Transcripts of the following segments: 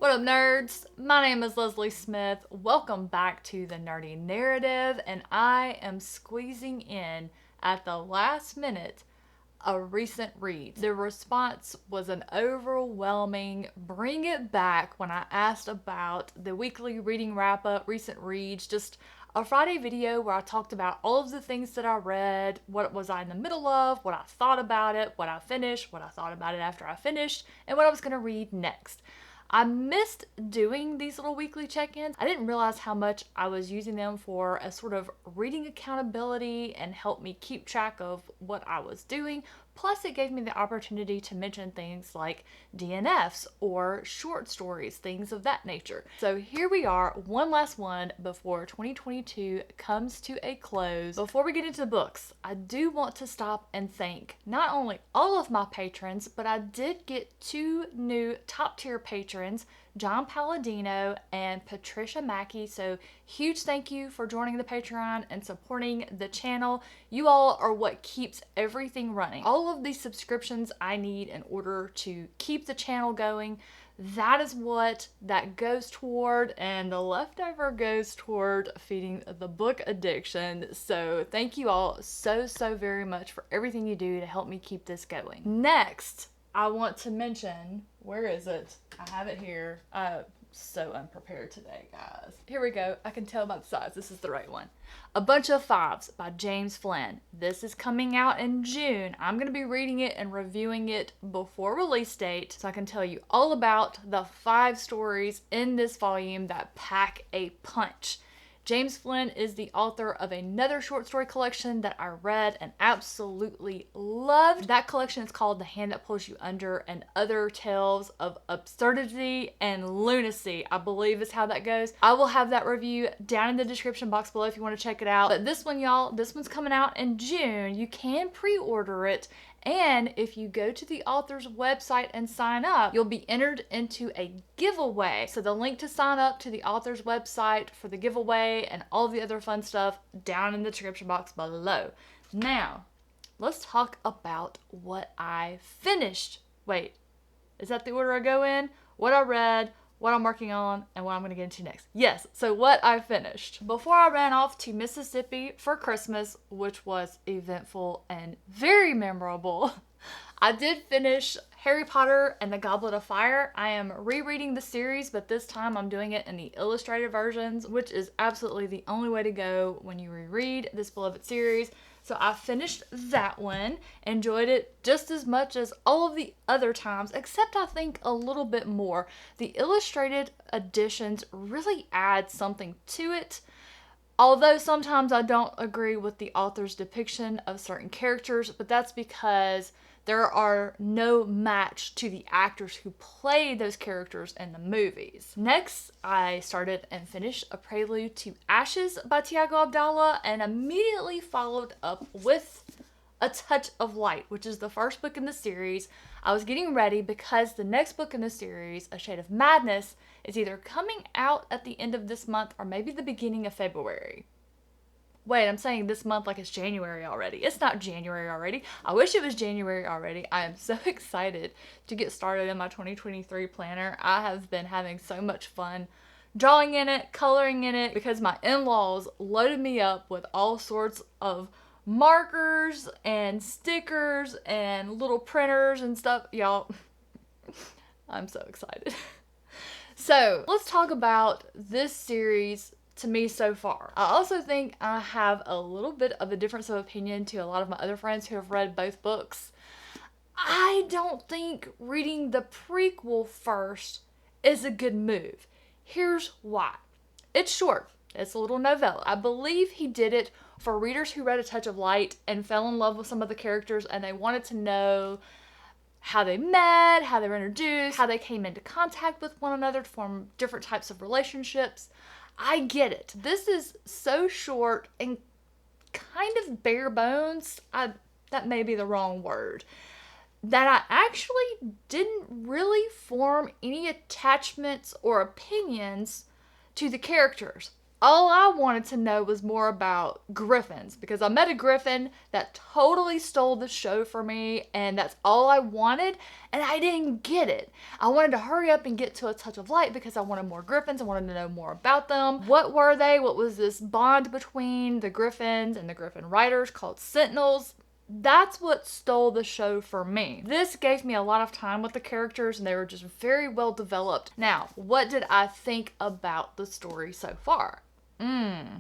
What up, nerds? My name is Leslie Smith. Welcome back to the Nerdy Narrative, and I am squeezing in at the last minute a recent read. The response was an overwhelming bring it back when I asked about the weekly reading wrap-up, recent reads, just a Friday video where I talked about all of the things that I read, what was I in the middle of, what I thought about it, what I finished, what I thought about it after I finished, and what I was going to read next. I missed doing these little weekly check-ins. I didn't realize how much I was using them for a sort of reading accountability and help me keep track of what I was doing. Plus, it gave me the opportunity to mention things like DNFs or short stories, things of that nature. So here we are, one last one before 2022 comes to a close. Before we get into the books, I do want to stop and thank not only all of my patrons, but I did get two new top tier patrons, John Palladino and Patricia Mackey. So huge thank you for joining the Patreon and supporting the channel. You all are what keeps everything running. All of these subscriptions I need in order to keep the channel going. That is what that goes toward, and the leftover goes toward feeding the book addiction. So thank you all so very much for everything you do to help me keep this going. Next, I want to mention, where is it? I have it here. So unprepared today, guys. Here we go. I can tell by the size. This is the right one. A Bunch of Fives by James Flynn. This is coming out in June. I'm going to be reading it and reviewing it before release date, so I can tell you all about the 5 stories in this volume that pack a punch. James Flynn is the author of another short story collection that I read and absolutely loved. That collection is called The Hand That Pulls You Under and Other Tales of Absurdity and Lunacy, I believe is how that goes. I will have that review down in the description box below if you want to check it out. But this one, y'all, this one's coming out in June. You can pre-order it. And if you go to the author's website and sign up, you'll be entered into a giveaway. So the link to sign up to the author's website for the giveaway and all the other fun stuff down in the description box below. Now, let's talk about what I finished. Wait, is that the order I go in? What I read, what I'm working on, and what I'm going to get into next. Yes, so what I finished. Before I ran off to Mississippi for Christmas, which was eventful and very memorable, I did finish Harry Potter and the Goblet of Fire. I am rereading the series, but this time I'm doing it in the illustrated versions, which is absolutely the only way to go when you reread this beloved series. So I finished that one, enjoyed it just as much as all of the other times, except I think a little bit more. The illustrated editions really add something to it. Although sometimes I don't agree with the author's depiction of certain characters, but that's because there are no match to the actors who play those characters in the movies. Next, I started and finished A Prelude to Ashes by Tiago Abdallah and immediately followed up with A Touch of Light, which is the first book in the series. I was getting ready because the next book in the series, A Shade of Madness, is either coming out at the end of this month or maybe the beginning of February. Wait, I'm saying this month like it's January already. It's not January already. I wish it was January already. I am so excited to get started in my 2023 planner. I have been having so much fun drawing in it, coloring in it, because my in-laws loaded me up with all sorts of markers and stickers and little printers and stuff. Y'all, I'm so excited. So let's talk about this series to me so far. I also think I have a little bit of a difference of opinion to a lot of my other friends who have read both books. I don't think reading the prequel first is a good move. Here's why. It's short. It's a little novella. I believe he did it for readers who read A Touch of Light and fell in love with some of the characters and they wanted to know how they met, how they were introduced, how they came into contact with one another to form different types of relationships. I get it. This is so short and kind of bare bones. That may be the wrong word. That I actually didn't really form any attachments or opinions to the characters. All I wanted to know was more about griffins, because I met a griffin that totally stole the show for me, and that's all I wanted, and I didn't get it. I wanted to hurry up and get to A Touch of Light because I wanted more griffins. I wanted to know more about them. What were they? What was this bond between the griffins and the griffin riders called sentinels? That's what stole the show for me. This gave me a lot of time with the characters, and they were just very well developed. Now, what did I think about the story so far?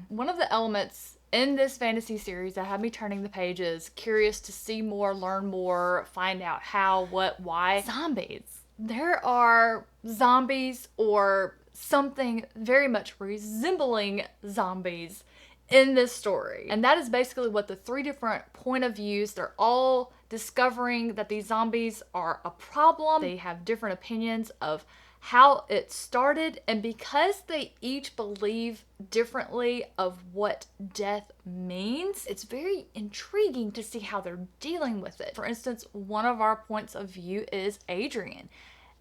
One of the elements in this fantasy series that had me turning the pages, curious to see more, learn more, find out how, what, why. Zombies. There are zombies or something very much resembling zombies in this story. And that is basically what the three different point of views, they're all discovering that these zombies are a problem. They have different opinions of how it started, and because they each believe differently of what death means, it's very intriguing to see how they're dealing with it. For instance, one of our points of view is Adrian.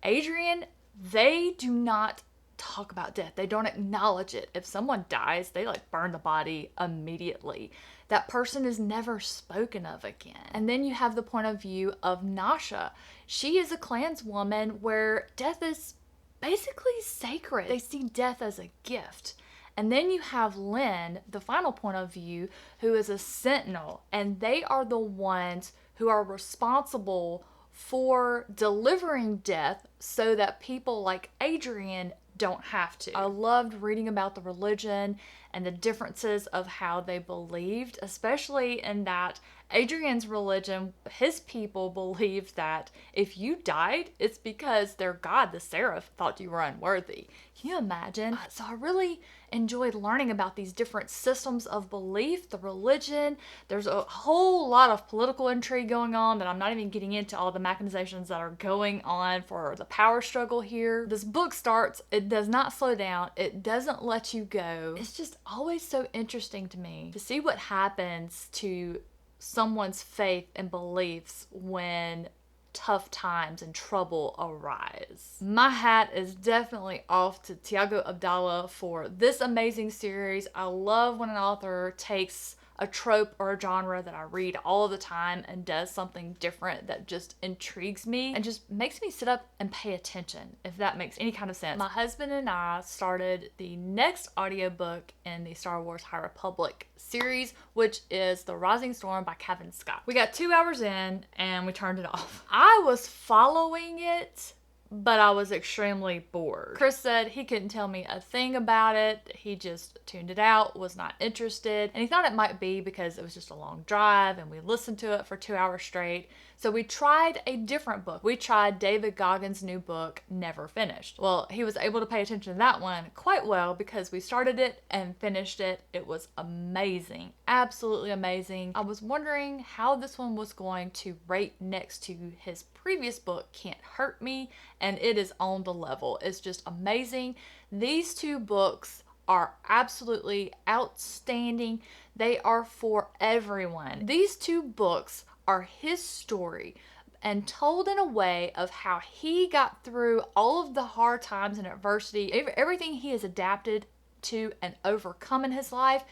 Adrian, they do not talk about death. They don't acknowledge it. If someone dies, they burn the body immediately. That person is never spoken of again. And then you have the point of view of Nasha. She is a clanswoman where death is basically sacred. They see death as a gift. And then you have Lynn, the final point of view, who is a sentinel, and they are the ones who are responsible for delivering death so that people like Adrian don't have to. I loved reading about the religion and the differences of how they believed, especially in that Adrian's religion, his people believed that if you died, it's because their god, the Seraph, thought you were unworthy. Can you imagine? So I really enjoyed learning about these different systems of belief, the religion. There's a whole lot of political intrigue going on that I'm not even getting into, all the machinations that are going on for the power struggle here. This book starts, it does not slow down, it doesn't let you go. It's just always so interesting to me to see what happens to someone's faith and beliefs when tough times and trouble arise. My hat is definitely off to Tiago Abdallah for this amazing series. I love when an author takes a trope or a genre that I read all the time and does something different that just intrigues me and just makes me sit up and pay attention, if that makes any kind of sense. My husband and I started the next audiobook in the Star Wars High Republic series, which is The Rising Storm by Kevin Scott. We got 2 hours in and we turned it off. I was following it, but I was extremely bored. Chris said he couldn't tell me a thing about it. He just tuned it out, was not interested, and he thought it might be because it was just a long drive and we listened to it for 2 hours straight. So we tried a different book. We tried David Goggins' new book, Never Finished. Well, he was able to pay attention to that one quite well because we started it and finished it. It was amazing, absolutely amazing. I was wondering how this one was going to rate next to his previous book, Can't Hurt Me, and it is on the level. It's just amazing. These two books are absolutely outstanding. They are for everyone. These two books are his story and told in a way of how he got through all of the hard times and adversity, everything he has adapted to and overcome in his life.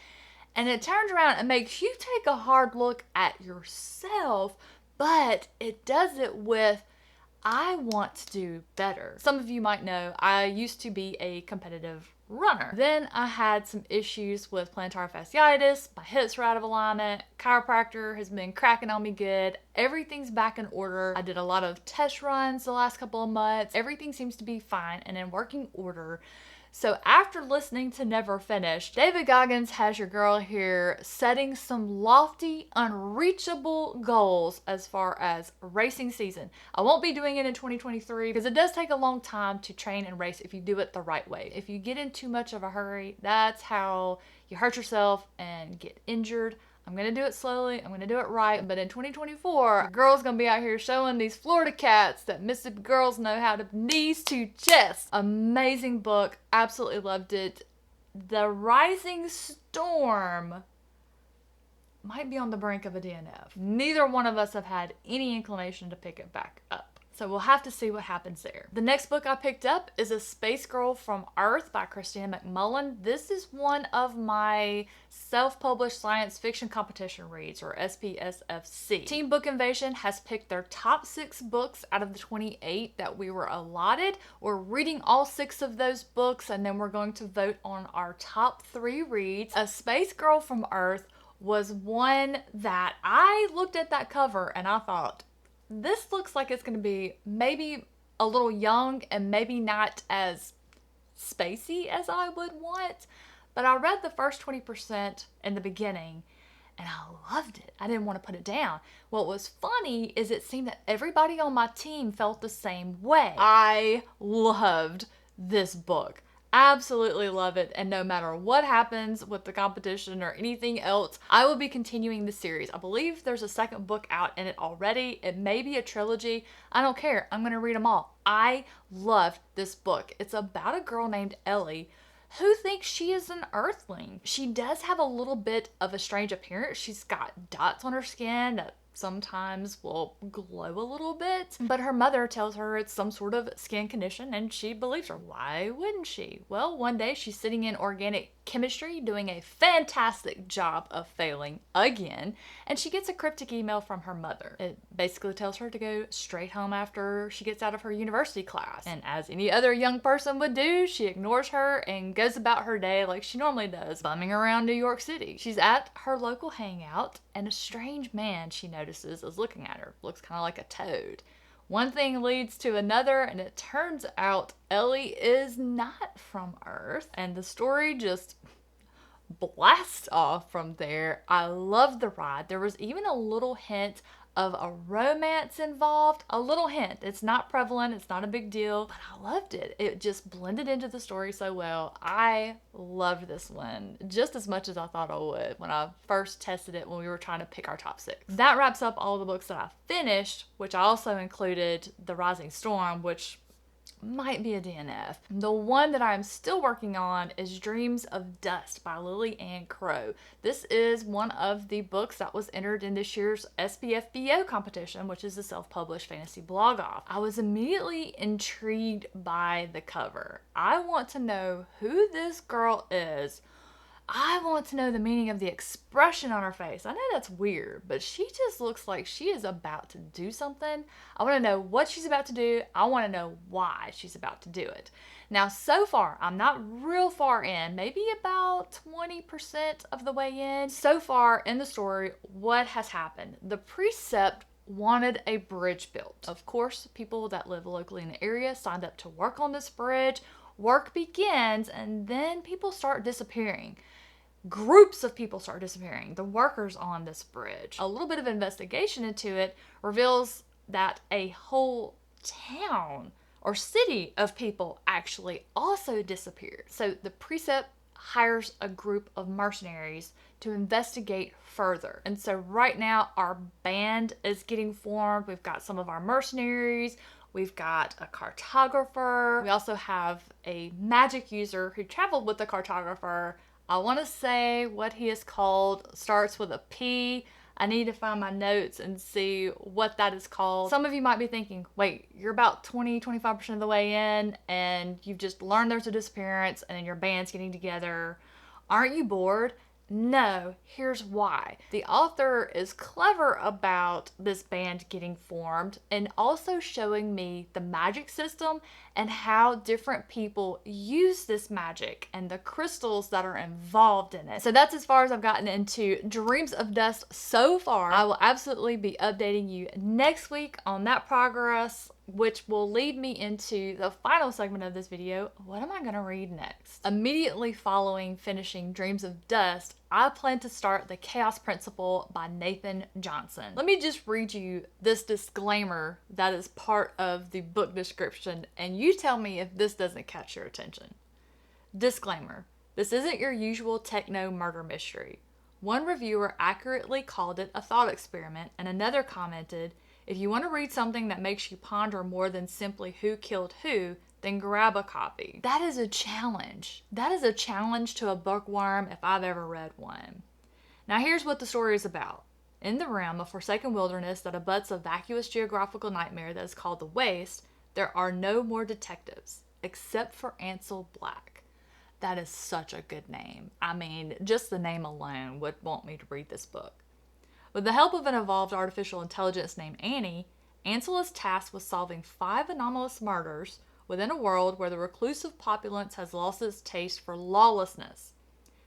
And it turns around and makes you take a hard look at yourself, but it does it with, I want to do better. Some of you might know I used to be a competitive runner. Then I had some issues with plantar fasciitis, my hips were out of alignment, chiropractor has been cracking on me good, everything's back in order. I did a lot of test runs the last couple of months, everything seems to be fine and in working order. So after listening to Never Finished, David Goggins has your girl here setting some lofty, unreachable goals as far as racing season. I won't be doing it in 2023 because it does take a long time to train and race if you do it the right way. If you get in too much of a hurry, that's how you hurt yourself and get injured. I'm going to do it slowly. I'm going to do it right. But in 2024, a girl's going to be out here showing these Florida cats that Mississippi girls know how to knees to chest. Amazing book. Absolutely loved it. The Rising Storm might be on the brink of a DNF. Neither one of us have had any inclination to pick it back up. So we'll have to see what happens there. The next book I picked up is A Space Girl from Earth by Christina McMullen. This is one of my self-published science fiction competition reads, or SPSFC. Team Book Invasion has picked their top 6 books out of the 28 that we were allotted. We're reading all 6 of those books, and then we're going to vote on our top 3 reads. A Space Girl from Earth was one that I looked at that cover and I thought, this looks like it's going to be maybe a little young and maybe not as spacey as I would want. But I read the first 20% in the beginning and I loved it. I didn't want to put it down. What was funny is it seemed that everybody on my team felt the same way. I loved this book. Absolutely love it, and no matter what happens with the competition or anything else, I will be continuing the series. I believe there's a second book out in it already. It may be a trilogy. I don't care. I'm going to read them all. I loved this book. It's about a girl named Ellie who thinks she is an earthling. She does have a little bit of a strange appearance. She's got dots on her skin that sometimes will glow a little bit, but her mother tells her it's some sort of skin condition and she believes her. Why wouldn't she? Well, one day she's sitting in organic chemistry doing a fantastic job of failing again, and she gets a cryptic email from her mother. It basically tells her to go straight home after she gets out of her university class, and as any other young person would do, she ignores her and goes about her day like she normally does, bumming around New York City. She's at her local hangout and a strange man she notices is looking at her. Looks kind of like a toad. One thing leads to another, and it turns out Ellie is not from Earth, and the story just blasts off from there. I love the ride. There was even a little hint of a romance involved. A little hint. It's not prevalent. It's not a big deal, but I loved it. It just blended into the story so well. I loved this one just as much as I thought I would when I first tested it when we were trying to pick our top 6. That wraps up all the books that I finished, which I also included The Rising Storm, which might be a DNF. The one that I'm still working on is Dreams of Dust by Lily Ann Crow. This is one of the books that was entered in this year's SPFBO competition, which is a self-published fantasy blog off. I was immediately intrigued by the cover. I want to know who this girl is. I want to know the meaning of the expression on her face. I know that's weird, but she just looks like she is about to do something. I want to know what she's about to do. I want to know why she's about to do it. Now, so far, I'm not real far in, maybe about 20% of the way in. So far in the story, what has happened? The precept wanted a bridge built. Of course, people that live locally in the area signed up to work on this bridge. Work begins, and then people start disappearing. Groups of people start disappearing, the workers on this bridge. A little bit of investigation into it reveals that a whole town or city of people actually also disappeared. So the precept hires a group of mercenaries to investigate further. And so right now our band is getting formed. We've got some of our mercenaries. We've got a cartographer. We also have a magic user who traveled with the cartographer. I want to say what he is called starts with a P. I need to find my notes and see what that is called. Some of you might be thinking, wait, you're about 20-25% of the way in and you've just learned there's a disappearance and then your band's getting together. Aren't you bored? No, here's why. The author is clever about this band getting formed and also showing me the magic system and how different people use this magic and the crystals that are involved in it. So that's as far as I've gotten into Dreams of Dust so far. I will absolutely be updating you next week on that progress, which will lead me into the final segment of this video. What am I going to read next? Immediately following finishing Dreams of Dust, I plan to start The Chaos Principle by Nathan Johnson. Let me just read you this disclaimer that is part of the book description, and you tell me if this doesn't catch your attention. Disclaimer: this isn't your usual techno murder mystery. One reviewer accurately called it a thought experiment, and another commented, if you want to read something that makes you ponder more than simply who killed who, then grab a copy. That is a challenge. That is a challenge to a bookworm if I've ever read one. Now here's what the story is about. In the realm of forsaken wilderness that abuts a vacuous geographical nightmare that is called the Waste, there are no more detectives, except for Ansel Black. That is such a good name. I mean, just the name alone would want me to read this book. With the help of an evolved artificial intelligence named Annie, Ansel is tasked with solving 5 anomalous murders within a world where the reclusive populace has lost its taste for lawlessness.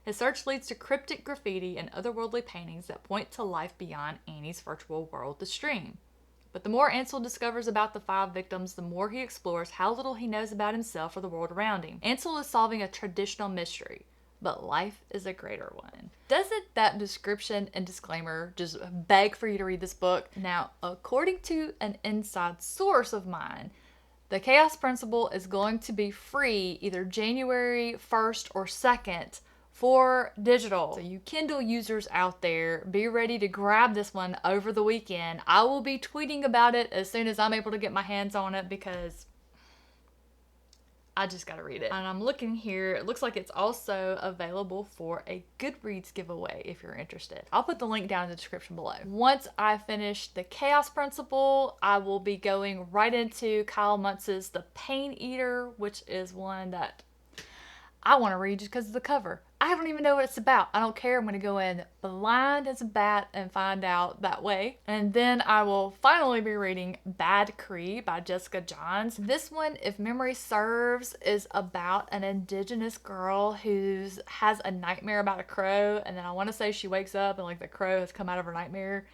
His search leads to cryptic graffiti and otherworldly paintings that point to life beyond Annie's virtual world, the stream. But the more Ansel discovers about the 5 victims, the more he explores how little he knows about himself or the world around him. Ansel is solving a traditional mystery, but life is a greater one. Doesn't that description and disclaimer just beg for you to read this book? Now, according to an inside source of mine, the Chaos Principle is going to be free either January 1st or 2nd for digital. So you Kindle users out there, be ready to grab this one over the weekend. I will be tweeting about it as soon as I'm able to get my hands on it because I just gotta read it. And I'm looking here, it looks like it's also available for a Goodreads giveaway if you're interested. I'll put the link down in the description below. Once I finish the Chaos Principle, I will be going right into Kyle Muntz's The Pain Eater, which is one that I want to read just because of the cover. I don't even know what it's about. I don't care. I'm going to go in blind as a bat and find out that way. And then I will finally be reading Bad Cree by Jessica Johns. This one, if memory serves, is about an indigenous girl who has a nightmare about a crow. And then I want to say she wakes up and like the crow has come out of her nightmare.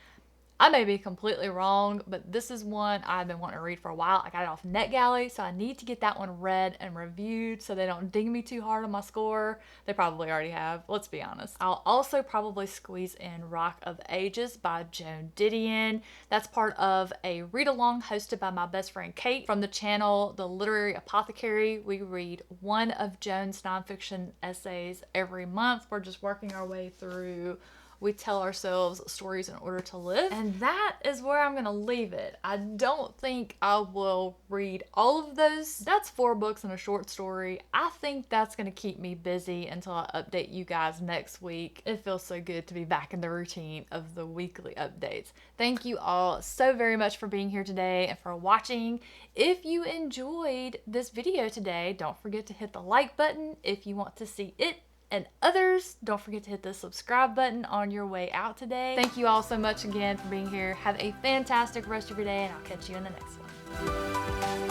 I may be completely wrong, but this is one I've been wanting to read for a while. I got it off NetGalley, so I need to get that one read and reviewed so they don't ding me too hard on my score. They probably already have, let's be honest. I'll also probably squeeze in Rock of Ages by Joan Didion. That's part of a read-along hosted by my best friend Kate from the channel The Literary Apothecary. We read one of Joan's nonfiction essays every month. We're just working our way through We Tell Ourselves Stories in Order to Live. And that is where I'm going to leave it. I don't think I will read all of those. That's 4 books and a short story. I think that's going to keep me busy until I update you guys next week. It feels so good to be back in the routine of the weekly updates. Thank you all so very much for being here today and for watching. If you enjoyed this video today, don't forget to hit the like button if you want to see it and others. Don't forget to hit the subscribe button on your way out today. Thank you all so much again for being here. Have a fantastic rest of your day, and I'll catch you in the next one.